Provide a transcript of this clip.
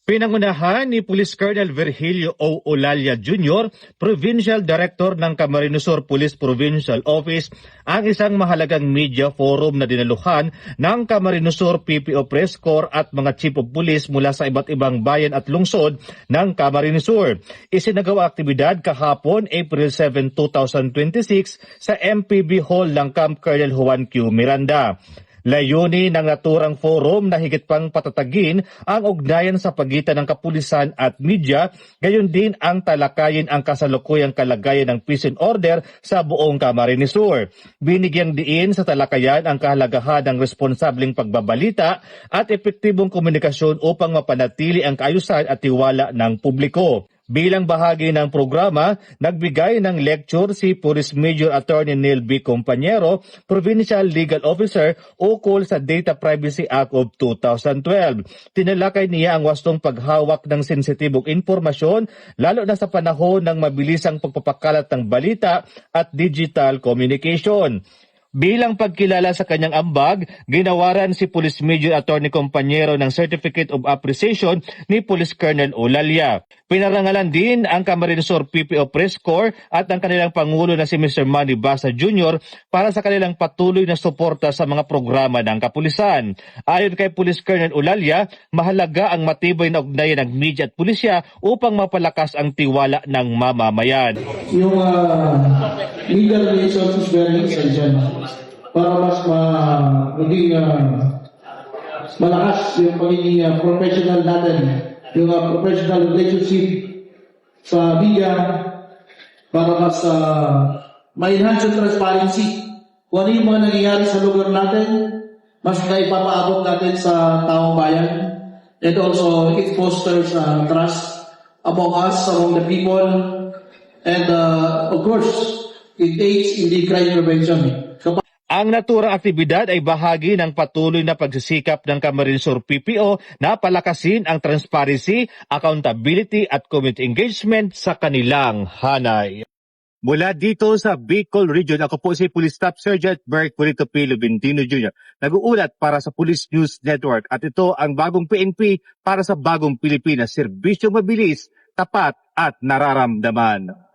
Pinangunahan ni Police Colonel Virgilio O. Olalia Jr., Provincial Director ng Camarines Sur Police Provincial Office, ang isang mahalagang media forum na dinaluhan ng Camarines Sur PPO Press Corps at mga Chief of Police mula sa iba't ibang bayan at lungsod ng Camarines Sur. Isinagawa aktibidad kahapon, April 7, 2026 sa MPB Hall ng Camp Colonel Juan Q. Miranda. Layunin ng naturang forum na higit pang patatagin ang ugnayan sa pagitan ng kapulisan at media, gayon din ang talakayin ang kasalukuyang kalagayan ng peace and order sa buong Camarines Sur. Binigyang diin sa talakayan ang kahalagahan ng responsableng pagbabalita at epektibong komunikasyon upang mapanatili ang kaayusan at tiwala ng publiko. Bilang bahagi ng programa, nagbigay ng lecture si Police Major Attorney Neil B. Compañero, Provincial Legal Officer, ukol sa Data Privacy Act of 2012. Tinalakay niya ang wastong paghawak ng sensitibong informasyon, lalo na sa panahon ng mabilisang pagpapakalat ng balita at digital communication. Bilang pagkilala sa kanyang ambag, ginawaran si Police Major Attorney Compañero ng Certificate of Appreciation ni Police Colonel Olalia. Pinarangalan din ang Camarines Sur PPO Press Corps at ang kanilang Pangulo na si Mr. Manny Basa Jr. para sa kanilang patuloy na suporta sa mga programa ng kapulisan. Ayon kay Police Colonel Olalia, mahalaga ang matibay na ugnayan ng media at pulisya upang mapalakas ang tiwala ng mamamayan. Yung legal relations is very essential para mas maging malakas yung pagiging professional natin, yung professional relationship sa media, para mas ma-enhance yung transparency. Kung ano yung mga nangyayari sa lugar natin, mas naipapaabot natin sa taong bayan. And also, it fosters trust among us, among the people, and of course, it aids in the crime prevention. Ang naturang aktibidad ay bahagi ng patuloy na pagsisikap ng Camarines Sur PPO na palakasin ang transparency, accountability at community engagement sa kanilang hanay. Mula dito sa Bicol Region, ako po si Police Staff Sergeant Bert Purito P. Lubentino Jr. Nag-uulat para sa Police News Network at ito ang bagong PNP para sa bagong Pilipinas. Serbisyo mabilis, tapat at nararamdaman.